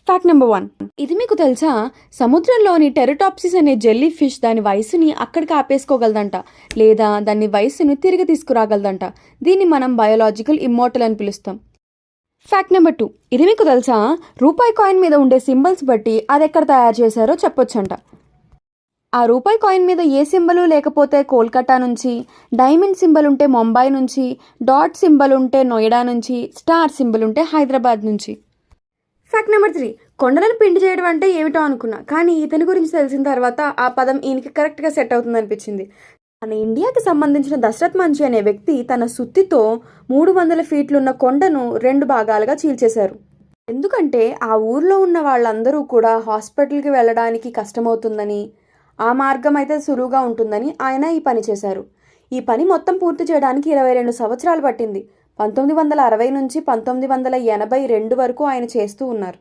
Fact number 1. ఇది మీకు తెలుసా? సముద్రంలోని టెరటాప్సిస్ అనే జెల్లీ ఫిష్ దాని వయసుని అక్కడికి ఆపేసుకోగలదంట, లేదా దాని వయసుని తిరిగి తీసుకురాగలదంట. దీన్ని మనం బయోలాజికల్ ఇమ్మోర్టల్ అని పిలుస్తాం. Fact number 2. ఇది మీకు తెలుసా? రూపాయి కాయిన్ మీద ఉండే సింబల్స్ బట్టి అది ఎక్కడ తయారు చేశారో చెప్పొచ్చంట. ఆ రూపాయి కాయిన్ మీద ఏ సింబలు లేకపోతే కోల్కతా నుంచి, డైమండ్ సింబల్ ఉంటే ముంబై నుంచి, డాట్ సింబల్ ఉంటే నోయిడా నుంచి, స్టార్ సింబల్ ఉంటే హైదరాబాద్ నుంచి. Fact number 3. కొండలను పిండి చేయడం అంటే ఏమిటో అనుకున్నా, కానీ ఇతని గురించి తెలిసిన తర్వాత ఆ పదం ఈయనకి కరెక్ట్గా సెట్ అవుతుంది అనిపించింది. మన ఇండియాకి సంబంధించిన దశరథ్ మంచి అనే వ్యక్తి తన సుత్తితో 300 ఫీట్లున్న కొండను 2 భాగాలుగా చీల్చేశారు. ఎందుకంటే ఆ ఊర్లో ఉన్న వాళ్ళందరూ కూడా హాస్పిటల్కి వెళ్ళడానికి కష్టమవుతుందని, ఆ మార్గం అయితే సులువుగా ఉంటుందని ఆయన ఈ పని చేశారు. ఈ పని మొత్తం పూర్తి చేయడానికి 22 సంవత్సరాలు పట్టింది. 1960 నుంచి 1982 వరకు ఆయన చేస్తూ ఉన్నారు.